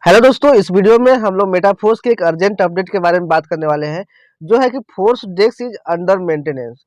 Hello दोस्तों, इस video में हम लोग मेटाफोर्स के एक अर्जेंट अपडेट के बारे में बात करने वाले हैं, जो है कि force desk is under maintenance.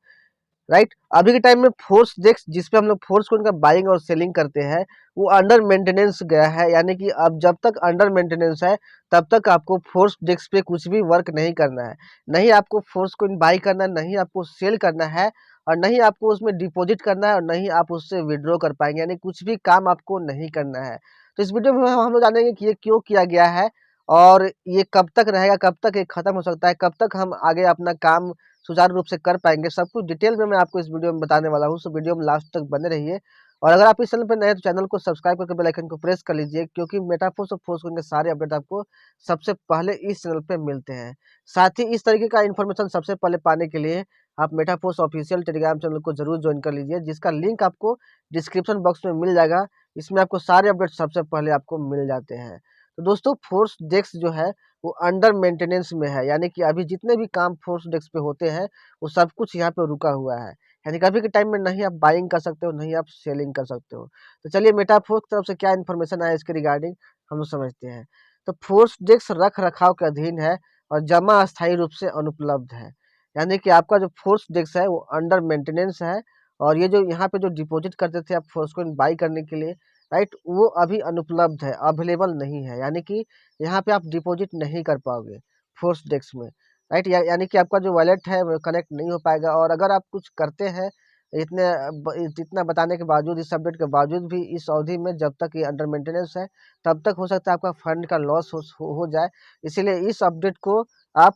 Right, अभी के टाइम में फोर्स डेस्क जिसपे हम लोग फोर्स को इनका बाइंग और सेलिंग करते हैं, वो अंडर मेंटेनेंस गया है। यानी कि अब जब तक अंडर मेंटेनेंस है, तब तक आपको फोर्स डेस्क पे कुछ भी वर्क नहीं करना है। नहीं आपको फोर्स को बाई करना है, नहीं आपको सेल करना है, और नहीं आपको उसमें डिपॉजिट करना है, और नहीं आप उससे विड्रॉ कर पाएंगे। यानी कुछ भी काम आपको नहीं करना है। तो इस वीडियो में हम लोग जानेंगे कि ये क्यों किया गया है, और ये कब तक रहेगा, कब तक ये खत्म हो सकता है, कब तक हम आगे अपना काम सुचारू रूप से कर पाएंगे। सब कुछ डिटेल में मैं आपको इस वीडियो में बताने वाला हूँ, सो वीडियो में लास्ट तक बने रहिए। और अगर आप इस चैनल पर नए हैं तो चैनल को सब्सक्राइब करके बेल आइकन को प्रेस कर लीजिए, क्योंकि मेटाफोर्स और फोर्स के सारे अपडेट आपको सबसे पहले इस चैनल पे मिलते हैं। साथ ही इस तरीके का इन्फॉर्मेशन सबसे पहले पाने के लिए आप मेटाफोर्स ऑफिशियल टेलीग्राम चैनल को जरूर ज्वाइन कर लीजिए, जिसका लिंक आपको डिस्क्रिप्शन बॉक्स में मिल जाएगा। इसमें आपको सारे अपडेट सबसे पहले आपको मिल जाते हैं। तो दोस्तों, फोर्स डेस्क जो है वो अंडर मेंटेनेंस में है। यानी कि अभी जितने भी काम फोर्स डेस्क पे होते हैं, वो सब कुछ यहाँ पे रुका हुआ है। यानी कि अभी के टाइम में नहीं आप बाइंग कर सकते हो, नहीं आप सेलिंग कर सकते हो। तो चलिए मेटाफोर्स की तरफ से क्या इन्फॉर्मेशन आया इसके रिगार्डिंग हम लोग समझते हैं। तो फोर्स डेस्क रख रखाव के अधीन है और जमा अस्थायी रूप से अनुपलब्ध है। यानी कि आपका जो फोर्स डेस्क है वो अंडर मेंटेनेंस है, और ये जो यहाँ पे जो डिपॉजिट करते थे आप फोर्स को बाई करने के लिए, राइट, वो अभी अनुपलब्ध है, अवेलेबल नहीं है। यानी कि यहाँ पे आप डिपॉजिट नहीं कर पाओगे फोर्स डेस्क में। राइट, यानी कि आपका जो वॉलेट है वो कनेक्ट नहीं हो पाएगा। और अगर आप कुछ करते हैं, इतना बताने के बावजूद, इस अपडेट के बावजूद भी, इस अवधि में जब तक ये अंडर मेंटेनेंस है, तब तक हो सकता है आपका फंड का लॉस हो जाए। इसीलिए इस अपडेट को आप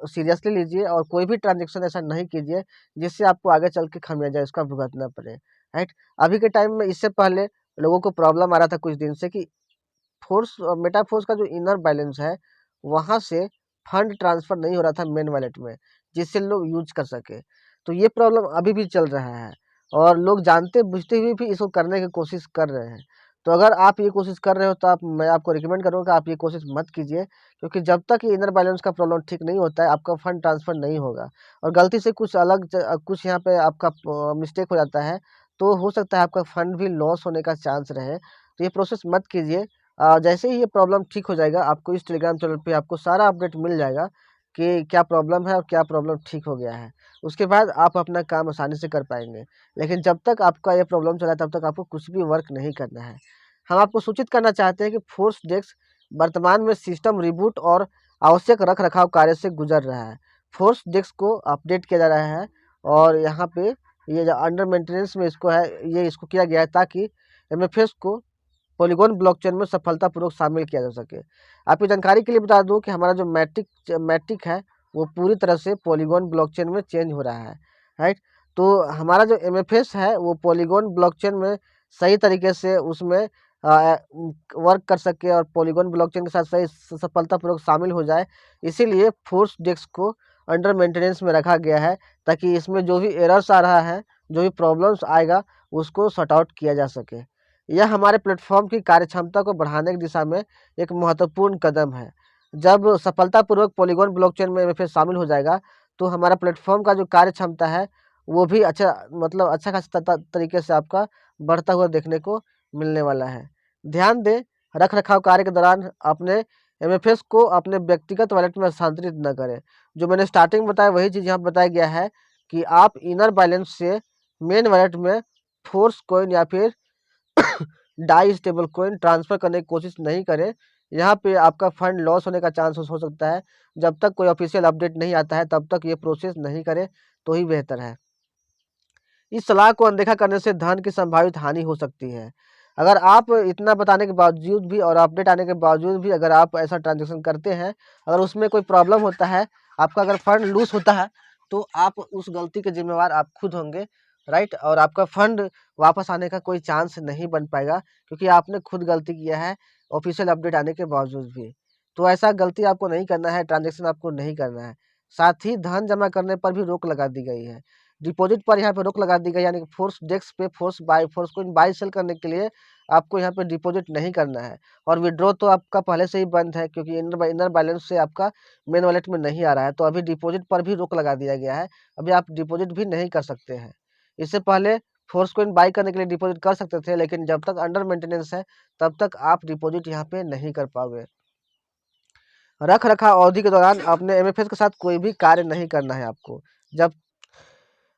सीरियसली लीजिए और कोई भी ट्रांजेक्शन ऐसा नहीं कीजिए जिससे आपको आगे चल के खमियाजा इसका भुगतना पड़े। राइट, अभी के टाइम में, इससे पहले लोगों को प्रॉब्लम आ रहा था कुछ दिन से कि फोर्स मेटाफोर्स का जो इनर बैलेंस है, वहाँ से फंड ट्रांसफर नहीं हो रहा था मेन वॉलेट में, जिससे लोग यूज कर सके। तो ये प्रॉब्लम अभी भी चल रहा है, और लोग जानते बुझते हुए भी इसको करने की कोशिश कर रहे हैं। तो अगर आप ये कोशिश कर रहे हो तो मैं आपको रिकमेंड करूँगा कि आप ये कोशिश मत कीजिए, क्योंकि जब तक ये इनर बैलेंस का प्रॉब्लम ठीक नहीं होता है, आपका फंड ट्रांसफर नहीं होगा। और गलती से कुछ यहाँ पे आपका मिस्टेक हो जाता है, तो हो सकता है आपका फंड भी लॉस होने का चांस रहे। तो ये प्रोसेस मत कीजिए। जैसे ही ये प्रॉब्लम ठीक हो जाएगा, आपको इस टेलीग्राम चैनल पे आपको सारा अपडेट मिल जाएगा कि क्या प्रॉब्लम है और क्या प्रॉब्लम ठीक हो गया है। उसके बाद आप अपना काम आसानी से कर पाएँगे। लेकिन जब तक आपका ये प्रॉब्लम चला है, तब तक आपको कुछ भी वर्क नहीं करना है। हम आपको सूचित करना चाहते हैं कि फोर्स डेस्क वर्तमान में सिस्टम रिबूट और आवश्यक रख-रखाव कार्य से गुजर रहा है। फोर्स डेस्क को अपडेट किया जा रहा है, और यहाँ पे ये जो अंडर मेंटेनेंस में इसको है, ये इसको किया गया है ताकि एमएफएस को पॉलीगॉन ब्लॉकचेन में सफलतापूर्वक शामिल किया जा सके। आपकी जानकारी के लिए बता दूं कि हमारा जो मैट्रिक है, वो पूरी तरह से पॉलीगॉन ब्लॉकचेन में चेंज हो रहा है। राइट, तो हमारा जो एमएफएस है वो पॉलीगॉन ब्लॉकचेन में सही तरीके से उसमें वर्क कर सके, और पॉलीगॉन ब्लॉकचेन के साथ सही सफलतापूर्वक शामिल हो जाए। इसीलिए फोर्स डेस्क को अंडर मेंटेनेंस में रखा गया है, ताकि इसमें जो भी एरर्स आ रहा है, जो भी प्रॉब्लम्स आएगा, उसको सॉर्ट आउट किया जा सके। यह हमारे प्लेटफॉर्म की कार्यक्षमता को बढ़ाने की दिशा में एक महत्वपूर्ण कदम है। जब सफलतापूर्वक पॉलीगॉन ब्लॉकचेन में फिर शामिल हो जाएगा, तो हमारा प्लेटफॉर्म का जो कार्यक्षमता है, वो भी अच्छा खासा तरीके से आपका बढ़ता हुआ देखने को मिलने वाला है। ध्यान दें, रख रखाव कार्य के दौरान अपने एमएफएस को अपने व्यक्तिगत वॉलेट में हस्तांतरित न करें। जो मैंने स्टार्टिंग में बताया, वही चीज़ यहाँ बताया गया है कि आप इनर बैलेंस से मेन वॉलेट में फोर्स कॉइन या फिर डाई स्टेबल कॉइन ट्रांसफर करने की कोशिश नहीं करें। यहाँ पे आपका फंड लॉस होने का चांस हो सकता है। जब तक कोई ऑफिशियल अपडेट नहीं आता है, तब तक ये प्रोसेस नहीं करें तो ही बेहतर है। इस सलाह को अनदेखा करने से धन की संभावित हानि हो सकती है। अगर आप इतना बताने के बावजूद भी और अपडेट आने के बावजूद भी अगर आप ऐसा ट्रांजेक्शन करते हैं, अगर उसमें कोई प्रॉब्लम होता है, आपका अगर फंड लूज़ होता है, तो आप उस गलती के ज़िम्मेवार आप खुद होंगे। राइट, और आपका फंड वापस आने का कोई चांस नहीं बन पाएगा, क्योंकि आपने खुद गलती किया है ऑफिशियल अपडेट आने के बावजूद भी। तो ऐसा गलती आपको नहीं करना है, ट्रांजेक्शन आपको नहीं करना है। साथ ही धन जमा करने पर भी रोक लगा दी गई है। डिपॉजिट पर यहाँ पे रोक लगा दी गई, यानी कि फोर्स डेस्क पे फोर्स को बाय सेल करने के लिए आपको यहाँ पे डिपॉजिट नहीं करना है। और विड्रॉ तो आपका पहले से ही बंद है, क्योंकि इनर बैलेंस से आपका मेन वॉलेट में नहीं आ रहा है। तो अभी डिपॉजिट पर भी रोक लगा दिया गया है। अभी आप डिपॉजिट भी नहीं कर सकते हैं। इससे पहले फोर्स कॉइन बाय करने के लिए डिपॉजिट कर सकते थे, लेकिन जब तक अंडर मेंटेनेंस है, तब तक आप डिपॉजिट यहाँ पे नहीं कर पाओगे। रख रखाव अवधि के दौरान अपने एमएफएस के साथ कोई भी कार्य नहीं करना है आपको। जब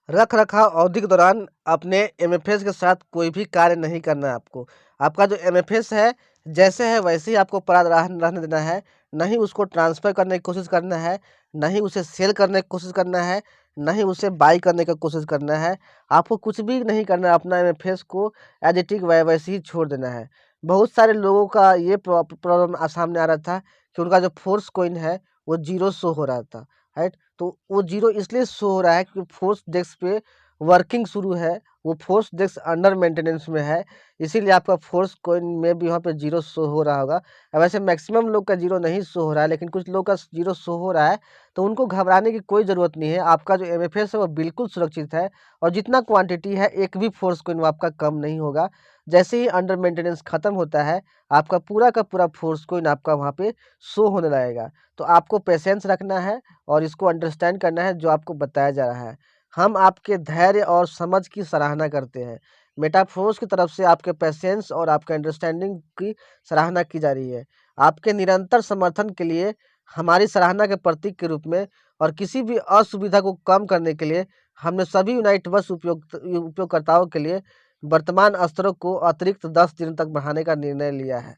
रख रखाव अवधि के दौरान अपने एमएफएस के साथ कोई भी कार्य नहीं करना है आपको। आपका जो एमएफएस है जैसे है वैसे ही आपको पड़ा रहने देना है। नहीं उसको ट्रांसफ़र करने की कोशिश करना है, नहीं उसे सेल करने की कोशिश करना है, नहीं उसे बाई करने की कोशिश करना है। आपको कुछ भी नहीं करना है, अपना एमएफएस को एज़ इट इज़ वैसे ही छोड़ देना है। बहुत सारे लोगों का ये प्रॉब्लम सामने आ रहा था कि उनका जो फोर्स कॉइन है वो ज़ीरो शो हो रहा था, राइट? तो वो ज़ीरो इसलिए शो हो रहा है क्योंकि फोर्स डेस्क पे वर्किंग शुरू है, वो फोर्स डेस्क अंडर मेंटेनेंस में है, इसीलिए आपका फोर्स कॉइन में भी वहाँ पे ज़ीरो शो हो रहा होगा। वैसे मैक्सिमम लोग का ज़ीरो नहीं शो हो रहा है, लेकिन कुछ लोग का ज़ीरो शो हो रहा है, तो उनको घबराने की कोई ज़रूरत नहीं है। आपका जो एमएफएस है वो बिल्कुल सुरक्षित है और जितना क्वांटिटी है एक भी फोर्स कॉइन आपका कम नहीं होगा। जैसे ही अंडर मेंटेनेंस खत्म होता है, आपका पूरा का पूरा फोर्स कॉइन आपका वहाँ पे शो होने लगेगा। तो आपको पेशेंस रखना है और इसको अंडरस्टैंड करना है जो आपको बताया जा रहा है। हम आपके धैर्य और समझ की सराहना करते हैं। मेटाफोर्स की तरफ से आपके पेशेंस और आपके अंडरस्टैंडिंग की सराहना की जा रही है। आपके निरंतर समर्थन के लिए हमारी सराहना के प्रतीक के रूप में और किसी भी असुविधा को कम करने के लिए हमने सभी यूनाइट बस उपयोगकर्ताओं के लिए वर्तमान स्तरों को अतिरिक्त 10 दिन तक बढ़ाने का निर्णय लिया है।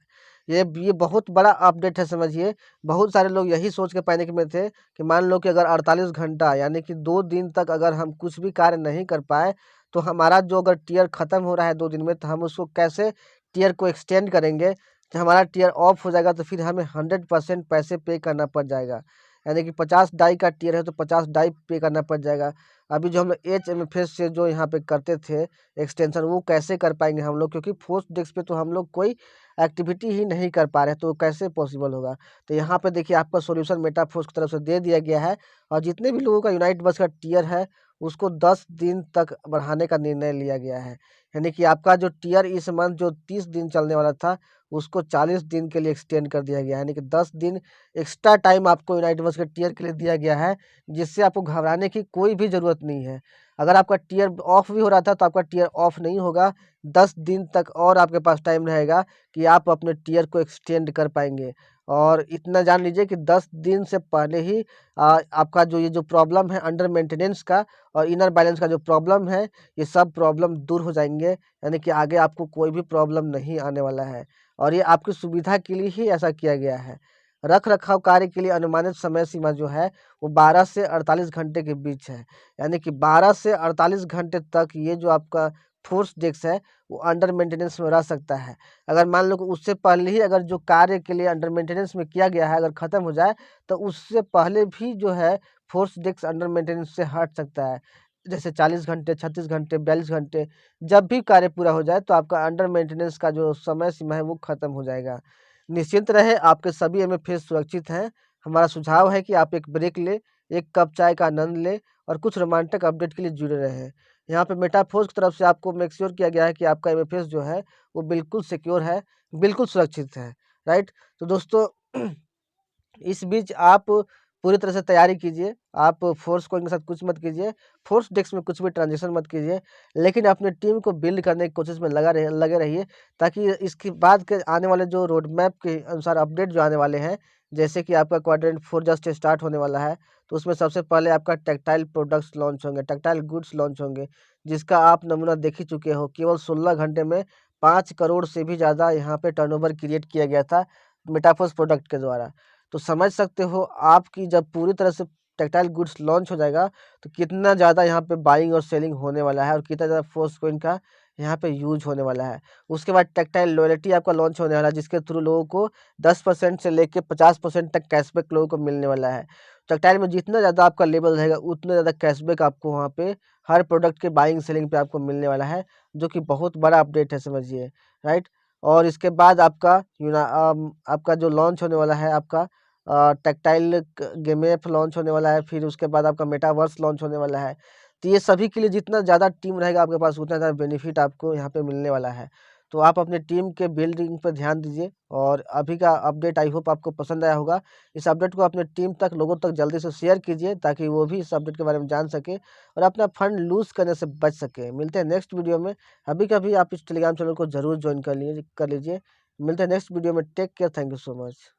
ये बहुत बड़ा अपडेट है समझिए। बहुत सारे लोग यही सोच के पैनिक में थे कि मान लो कि अगर 48 घंटा यानी कि 2 दिन तक अगर हम कुछ भी कार्य नहीं कर पाए, तो हमारा जो अगर टियर ख़त्म हो रहा है 2 दिन में, तो हम उसको कैसे टियर को एक्सटेंड करेंगे? जब हमारा टियर ऑफ हो जाएगा तो फिर हमें 100% पैसे पे करना पड़ जाएगा। यानी कि 50 डाई का टियर है तो 50 डाई पे करना पड़ जाएगा। अभी जो हम लोग एचएमएफएस से जो यहाँ पे करते थे एक्सटेंशन, वो कैसे कर पाएँगे हम लोग? क्योंकि फोर्स डेस्क पे तो हम लोग कोई एक्टिविटी ही नहीं कर पा रहे हैं, तो कैसे पॉसिबल होगा? तो यहाँ पे देखिए आपका सॉल्यूशन मेटाफोर्स की तरफ से दे दिया गया है और जितने भी लोगों का यूनाइट बस का टियर है, उसको 10 दिन तक बढ़ाने का निर्णय लिया गया है। यानी कि आपका जो टियर इस मंथ जो 30 दिन चलने वाला था, उसको 40 दिन के लिए एक्सटेंड कर दिया गया है। यानी कि 10 दिन एक्स्ट्रा टाइम आपको यूनाइट बस के टियर के लिए दिया गया है, जिससे आपको घबराने की कोई भी ज़रूरत नहीं है। अगर आपका टियर ऑफ भी हो रहा था, तो आपका टियर ऑफ नहीं होगा। 10 दिन तक और आपके पास टाइम रहेगा कि आप अपने टियर को एक्सटेंड कर पाएँगे। और इतना जान लीजिए कि 10 दिन से पहले ही आपका जो प्रॉब्लम है अंडर मेंटेनेंस का और इनर बैलेंस का जो प्रॉब्लम है, ये सब प्रॉब्लम दूर हो जाएँगे। यानी कि आगे आपको कोई भी प्रॉब्लम नहीं आने वाला है और ये आपकी सुविधा के लिए ही ऐसा किया गया है। रख-रखाव कार्य के लिए अनुमानित समय सीमा जो है, वो 12 से 48 घंटे के बीच है। यानी कि 12 से 48 घंटे तक ये जो आपका फोर्स डेस्क है, वो अंडर मेंटेनेंस में रह सकता है। अगर मान लो कि उससे पहले ही अगर जो कार्य के लिए अंडर मेंटेनेंस में किया गया है, अगर ख़त्म हो जाए, तो उससे पहले भी जो है फोर्स डेस्क अंडर मेंटेनेंस से हट सकता है। जैसे 40 घंटे, 36 घंटे, 42 घंटे, जब भी कार्य पूरा हो जाए, तो आपका अंडर मेंटेनेंस का जो समय सीमा है, वो ख़त्म हो जाएगा। निश्चिंत रहें, आपके सभी एमएफएस सुरक्षित हैं। हमारा सुझाव है कि आप एक ब्रेक लें, एक कप चाय का आनंद लें और कुछ रोमांचक अपडेट के लिए जुड़े रहें। यहाँ पे मेटाफोर्स की तरफ से आपको मेक श्योर किया गया है कि आपका एमएफएस जो है, वो बिल्कुल सिक्योर है, बिल्कुल सुरक्षित है, राइट? तो दोस्तों इस बीच आप पूरी तरह से तैयारी कीजिए। आप फोर्स कोइन के साथ कुछ मत कीजिए, फोर्स डेस्क में कुछ भी ट्रांज़ैक्शन मत कीजिए, लेकिन अपनी टीम को बिल्ड करने की कोशिश में लगे रहिए, ताकि इसके बाद के आने वाले जो रोड मैप के अनुसार अपडेट जो आने वाले हैं, जैसे कि आपका क्वाड्रेंट 4 जस्ट स्टार्ट होने वाला है, तो उसमें सबसे पहले आपका टेक्टाइल प्रोडक्ट्स लॉन्च होंगे, टेक्टाइल गुड्स लॉन्च होंगे, जिसका आप नमूना देख ही चुके हो। केवल 16 घंटे में 5 करोड़ से भी ज़्यादा यहाँ पे टर्नओवर क्रिएट किया गया था मेटाफोर्स प्रोडक्ट के द्वारा। तो समझ सकते हो आपकी जब पूरी तरह से टेक्सटाइल गुड्स लॉन्च हो जाएगा, तो कितना ज़्यादा यहाँ पे बाइंग और सेलिंग होने वाला है और कितना ज़्यादा फोर्स कोइन का यहाँ पे यूज़ होने वाला है। उसके बाद टेक्सटाइल लॉयल्टी आपका लॉन्च होने वाला है, जिसके थ्रू लोगों को 10% से लेके 50% तक कैशबैक लोगों को मिलने वाला है। टेक्सटाइल में जितना ज़्यादा आपका लेवल रहेगा, उतना ज़्यादा कैशबैक आपको वहाँ पे हर प्रोडक्ट के बाइंग सेलिंग पे आपको मिलने वाला है, जो कि बहुत बड़ा अपडेट है समझिए, राइट? और इसके बाद आपका जो लॉन्च होने वाला है आपका टेक्टाइल गेम ऐप लॉन्च होने वाला है, फिर उसके बाद आपका मेटावर्स लॉन्च होने वाला है। तो ये सभी के लिए जितना ज़्यादा टीम रहेगा आपके पास, उतना ज़्यादा बेनिफिट आपको यहाँ पे मिलने वाला है। तो आप अपने टीम के बिल्डिंग पर ध्यान दीजिए और अभी का अपडेट आई होप आपको पसंद आया होगा। इस अपडेट को अपने टीम तक, लोगों तक जल्दी से शेयर कीजिए, ताकि वो भी इस अपडेट के बारे में जान सके और अपना फंड लूज़ करने से बच सके। मिलते हैं नेक्स्ट वीडियो में। अभी का अभी आप इस टेलीग्राम चैनल को ज़रूर जॉइन कर लीजिए। मिलते हैं नेक्स्ट वीडियो में। Take care, thank you so much.